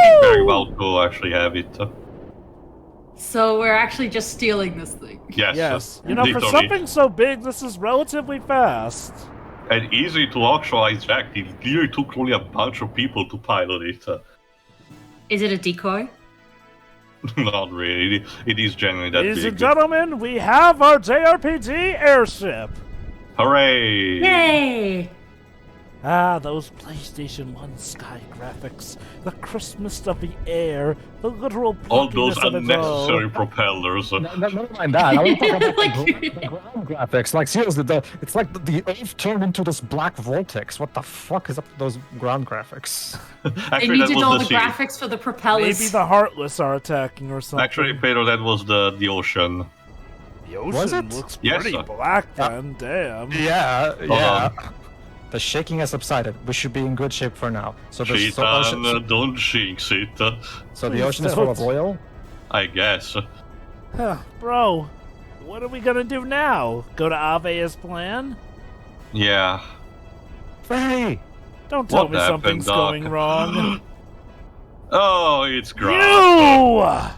Speaker 1: think very well to actually have it.
Speaker 4: So we're actually just stealing this thing.
Speaker 1: Yes.
Speaker 5: You know, for something so big, this is relatively fast.
Speaker 1: And easy to actualize jack. It literally took only a bunch of people to pilot it.
Speaker 4: Is it a decoy?
Speaker 1: Not really. It is genuinely that big.
Speaker 5: Ladies and gentlemen, we have our JRPG airship.
Speaker 1: Hooray!
Speaker 4: Yay!
Speaker 5: Ah, those PlayStation 1 Sky graphics, the crispness of the air, the literal
Speaker 1: All those
Speaker 5: pluckiness of it all.
Speaker 1: unnecessary propellers.
Speaker 3: Never mind that. I want to talk about
Speaker 4: Like-
Speaker 3: the ground graphics. Like seriously, it's like the Earth turned into this black vortex. What the fuck is up with those ground graphics?
Speaker 4: They
Speaker 1: Actually, that
Speaker 4: needed all
Speaker 1: was
Speaker 4: the
Speaker 1: the sea.
Speaker 4: graphics for the propellers.
Speaker 5: Maybe the Heartless are attacking or something.
Speaker 1: Actually, Pedro, that was the ocean.
Speaker 5: The ocean
Speaker 3: Was it?
Speaker 5: looks
Speaker 1: Yes,
Speaker 5: pretty
Speaker 1: sir.
Speaker 5: black then, damn.
Speaker 3: Yeah,
Speaker 1: yeah.
Speaker 3: The shaking has subsided. We should be in good shape for now. So the
Speaker 1: Cheetan, don't jinx it.
Speaker 3: so the
Speaker 5: Please
Speaker 3: ocean is full of
Speaker 5: don't.
Speaker 3: oil.
Speaker 1: I guess.
Speaker 5: Huh, bro, what are we gonna do now? Go to Aveh's plan?
Speaker 1: Yeah.
Speaker 3: Hey,
Speaker 5: Don't tell
Speaker 1: What
Speaker 5: me
Speaker 1: happened,
Speaker 5: something's
Speaker 1: Doc?
Speaker 5: going wrong.
Speaker 1: Oh, it's Graf.
Speaker 5: You!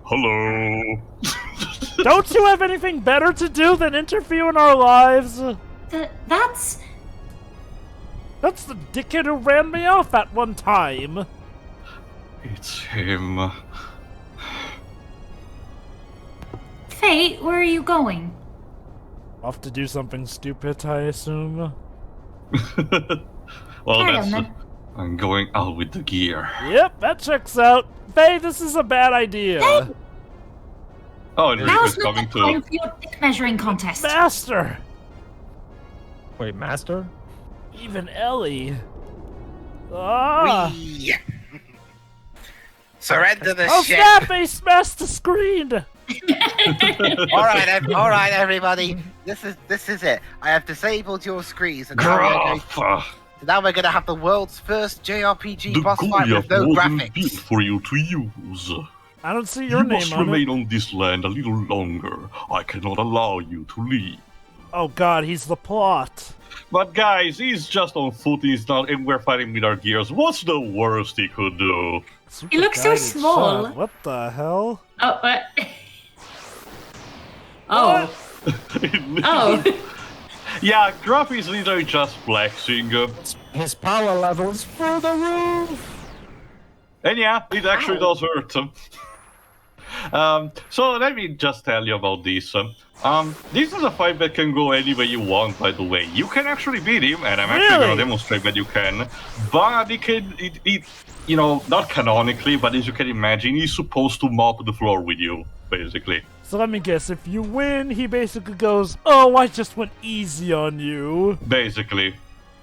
Speaker 1: Hello.
Speaker 5: Don't you have anything better to do than interfere in our lives?
Speaker 4: That's...
Speaker 5: That's the dickhead who ran me off at one time.
Speaker 1: It's him.
Speaker 4: Fate, where are you going?
Speaker 5: Off to do something stupid, I assume.
Speaker 1: Well,
Speaker 4: Carry
Speaker 1: that's.
Speaker 4: on, then.
Speaker 1: I'm going out with the gear.
Speaker 5: Yep, that checks out. Faye, this is a bad idea.
Speaker 4: Hey!
Speaker 1: Oh, and
Speaker 4: Now's
Speaker 1: Rico's
Speaker 4: not
Speaker 1: coming
Speaker 4: the time
Speaker 1: too.
Speaker 4: for your dick measuring contest.
Speaker 5: Master!
Speaker 3: wait, master?
Speaker 5: Even Elly. Ah!
Speaker 2: Whee! Surrender the
Speaker 5: Oh
Speaker 2: ship.
Speaker 5: snap! They smashed the screen!
Speaker 2: All right, everybody. This is it. I have disabled your screens, and now
Speaker 1: Graf!
Speaker 2: now we're gonna have the world's first JRPG
Speaker 1: The
Speaker 2: boss fight
Speaker 1: Goliath
Speaker 2: with no
Speaker 1: wasn't built
Speaker 2: graphics.
Speaker 1: for you to use.
Speaker 5: I don't see
Speaker 1: You
Speaker 5: your
Speaker 1: must
Speaker 5: name on
Speaker 1: remain
Speaker 5: it.
Speaker 1: on this land a little longer. I cannot allow you to leave.
Speaker 5: Oh god, he's the plot.
Speaker 1: But guys, he's just on foot. He's not, and we're fighting with our gears. What's the worst he could do?
Speaker 5: Super
Speaker 4: looks so
Speaker 5: guided
Speaker 4: small.
Speaker 5: shot. What the hell?
Speaker 4: Oh, oh. Oh.
Speaker 1: Yeah, Graf is literally just flexing.
Speaker 3: His power level is through the roof.
Speaker 1: And yeah, it actually does hurt. So let me just tell you about this. This is a fight that can go any way you want, by the way. You can actually beat him, and I'm actually
Speaker 5: Really?
Speaker 1: going to demonstrate that you can. But it, you know, not canonically, but as you can imagine, he's supposed to mop the floor with you, basically.
Speaker 5: So let me guess, if you win, he basically goes, "Oh, I just went easy on you."
Speaker 1: Basically.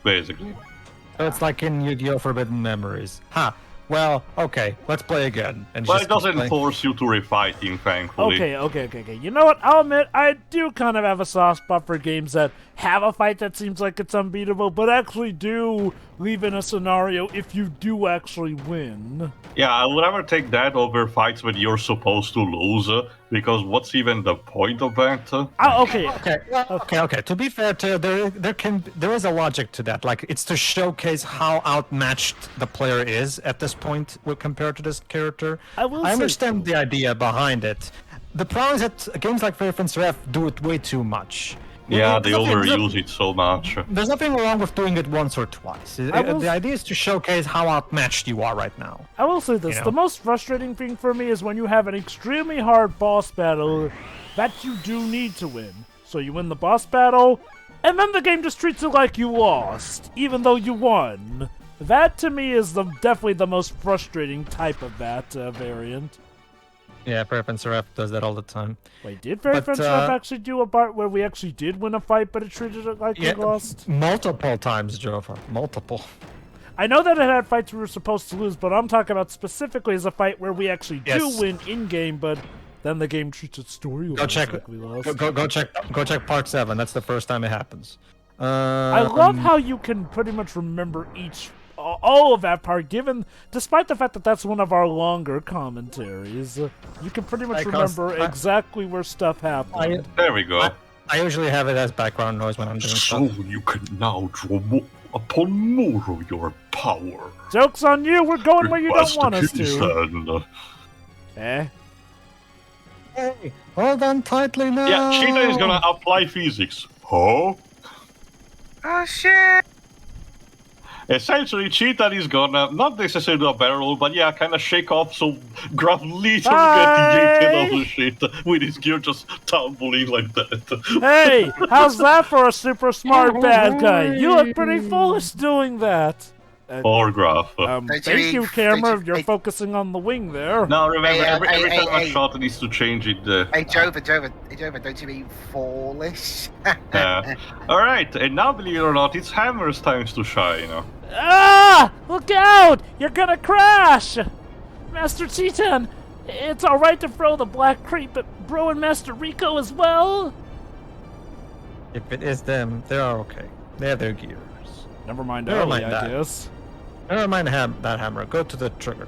Speaker 3: So it's like in Yu-Gi-Oh! Forbidden Memories. Ha. Well, okay, let's play again. And
Speaker 1: But
Speaker 3: just
Speaker 1: it doesn't
Speaker 3: keep playing.
Speaker 1: force you to refight him, thankfully.
Speaker 5: Okay. You know what? I'll admit, I do kind of have a soft spot for games that have a fight that seems like it's unbeatable, but actually do leave in a scenario if you do actually win.
Speaker 1: Yeah, I would never take that over fights when you're supposed to lose, because what's even the point of that?
Speaker 5: Okay.
Speaker 3: Okay. To be fair, there is a logic to that. Like, it's to showcase how outmatched the player is at this point compared to this character.
Speaker 5: I will say-
Speaker 3: understand the idea behind it. The problem is that games like Fair Fence Ref do it way too much.
Speaker 1: Yeah, they
Speaker 3: There's nothing-
Speaker 1: overuse it so much.
Speaker 3: There's nothing wrong with doing it once or twice. The idea is to showcase how outmatched you are right now.
Speaker 5: I will say this,
Speaker 3: You know?
Speaker 5: the most frustrating thing for me is when you have an extremely hard boss battle that you do need to win. So you win the boss battle, and then the game just treats it like you lost, even though you won. That to me is definitely the most frustrating type of that variant.
Speaker 3: Yeah, Fair Fence Ref does that all the time.
Speaker 5: Wait, did Fairy Fence Ref actually do a part where we actually did win a fight, but it treated it like we lost?
Speaker 3: Multiple times, Jova. Multiple.
Speaker 5: I know that it had fights we were supposed to lose, but I'm talking about specifically as a fight where we actually do
Speaker 3: Yes.
Speaker 5: win in-game, but then the game treats its story
Speaker 3: Go check.
Speaker 5: like we lost.
Speaker 3: Go check Part 7. That's the first time it happens.
Speaker 5: I love how you can pretty much remember all of that part, despite the fact that that's one of our longer commentaries. You can pretty much remember exactly where stuff happened.
Speaker 1: There we go.
Speaker 3: I usually have it as background noise when I'm doing
Speaker 1: So
Speaker 3: stuff.
Speaker 1: you can now draw upon more of your power.
Speaker 5: Joke's on you, we're going where you don't
Speaker 1: Request
Speaker 5: want us
Speaker 1: please,
Speaker 5: to.
Speaker 1: then.
Speaker 3: Hey, hold on tightly now.
Speaker 1: Yeah, Cheetah is gonna apply physics. Huh?
Speaker 2: Oh shit!
Speaker 1: Essentially, Cheetah is gonna not necessarily do a barrel roll, but yeah, kind of shake off so Graf literally
Speaker 5: Bye!
Speaker 1: get yanked off the shit with his gear just tumbling like that.
Speaker 5: Hey, how's that for a super smart bad guy? You look pretty foolish doing that.
Speaker 1: Poor Graf.
Speaker 5: Thank you, camera. You're focusing on the wing there.
Speaker 1: Now remember,
Speaker 2: Hey,
Speaker 1: every
Speaker 2: hey,
Speaker 1: time I
Speaker 2: hey.
Speaker 1: shot needs to change it.
Speaker 2: Hey, Jova, don't you mean foolish?
Speaker 1: Alright, and now believe it or not, it's Hammer's times to shine.
Speaker 5: Ah! Look out! You're gonna crash! Master Teton, it's alright to throw the black creep, but Bro and Master Rico as well?
Speaker 3: If it is them, they are okay. They have their gears.
Speaker 5: Never mind
Speaker 3: Never
Speaker 5: Elly,
Speaker 3: mind
Speaker 5: I
Speaker 3: that.
Speaker 5: guess.
Speaker 3: Never mind that hammer. Go to the trigger.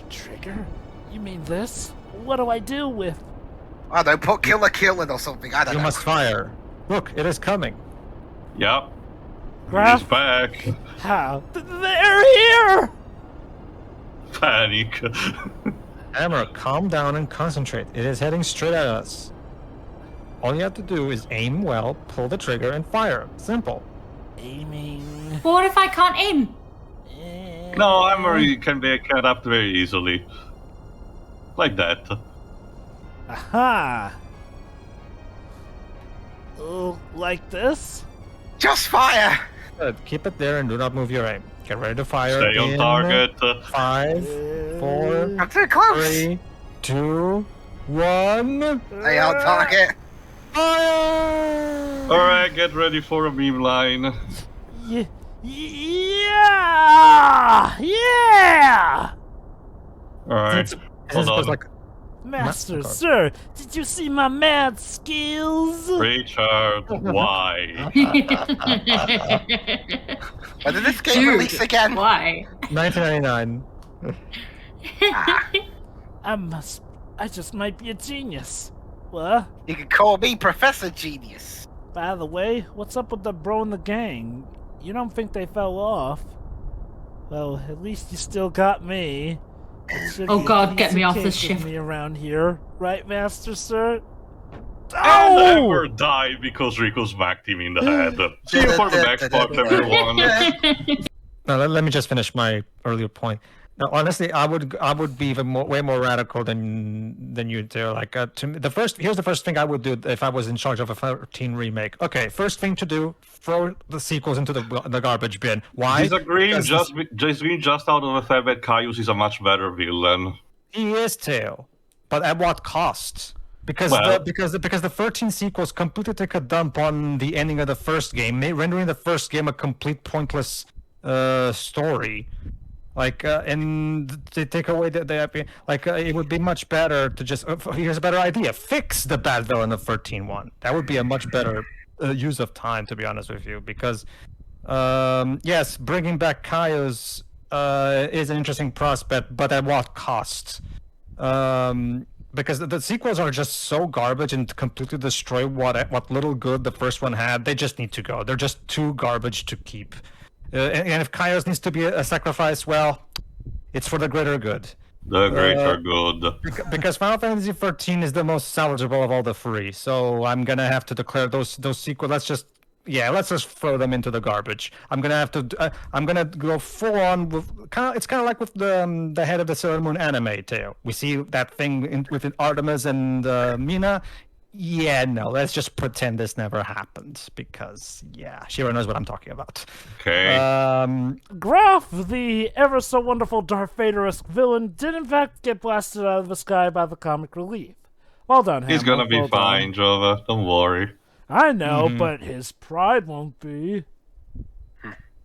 Speaker 5: Trigger? You mean this? What do I do with...
Speaker 2: I don't put killer killing or something. I don't
Speaker 3: You
Speaker 2: know.
Speaker 3: must fire. Look, it is coming.
Speaker 1: Yep.
Speaker 5: Graf?
Speaker 1: He's back.
Speaker 5: How? They're here!
Speaker 1: Panic.
Speaker 3: Hammer, calm down and concentrate. It is heading straight at us. All you have to do is aim well, pull the trigger, and fire. Simple.
Speaker 5: Aiming...
Speaker 4: But what if I can't aim?
Speaker 1: No, Hammer can be cut up very easily. Like that.
Speaker 5: Aha! Oh, like this?
Speaker 2: Just fire!
Speaker 3: Good. Keep it there and do not move your aim. Get ready to fire.
Speaker 1: Stay on
Speaker 3: in
Speaker 1: target.
Speaker 3: 5, 4,
Speaker 2: I'm too close!
Speaker 3: 3, 2, 1.
Speaker 2: Stay on target!
Speaker 3: Fire!
Speaker 1: Alright, get ready for a beam line.
Speaker 5: Yeah! Yeah!
Speaker 1: Alright, hold on.
Speaker 3: Like,
Speaker 5: Master,
Speaker 3: Mastercard.
Speaker 5: sir, did you see my mad skills?
Speaker 1: Richard, why?
Speaker 2: When did this game release again?
Speaker 4: Why?
Speaker 3: 1999.
Speaker 5: I just might be a genius. What?
Speaker 2: You can call me Professor Genius.
Speaker 5: By the way, what's up with the bro and the gang? You don't think they fell off? Well, at least you still got me. It should
Speaker 4: Oh
Speaker 5: be
Speaker 4: God,
Speaker 5: an
Speaker 4: get
Speaker 5: easy
Speaker 4: me off
Speaker 5: case
Speaker 4: this
Speaker 5: with
Speaker 4: ship.
Speaker 5: Me around here, right, Master Sir?
Speaker 1: And
Speaker 5: Oh!
Speaker 1: Hammer died because Rico smacked him in the head. See you for the next part, everyone.
Speaker 3: Now, let me just finish my earlier point. Now, honestly, I would be even way more radical than you do. Like, to me, here's the first thing I would do if I was in charge of a 13 remake. Okay, first thing to do: throw the sequels into the garbage bin. Why?
Speaker 1: Disagreeing
Speaker 3: Because
Speaker 1: just out of the fact that Caius is a much better villain.
Speaker 3: he is Tail, but at what cost? Because
Speaker 1: Well-
Speaker 3: because the 13 sequels completely take a dump on the ending of the first game, rendering the first game a complete pointless story. Like, and they take away it would be much better to just, here's a better idea, fix the bad villain of 13-1. That would be a much better use of time, to be honest with you, because, yes, bringing back Caius is an interesting prospect, but at what cost? Because the sequels are just so garbage and completely destroy what little good the first one had. They just need to go. They're just too garbage to keep. And if Caius needs to be a sacrifice, well, it's for the greater good.
Speaker 1: The greater good.
Speaker 3: Because Final Fantasy 13 is the most salvageable of all the three, so I'm gonna have to declare those sequels. Let's just throw them into the garbage. I'm gonna have to. I'm gonna go full on with It's kind of like with the head of the Sailor Moon anime tale. We see that thing within Artemis and Mina. Yeah, no, let's just pretend this never happened because, Shira knows what I'm talking about.
Speaker 1: Okay.
Speaker 5: Graf, the ever so wonderful Darth Vader-esque villain, did in fact get blasted out of the sky by the comic relief. Well done,
Speaker 1: He's
Speaker 5: Hammer,
Speaker 1: gonna be
Speaker 5: well done.
Speaker 1: fine, Jova. Don't worry.
Speaker 5: I know, but his pride won't be.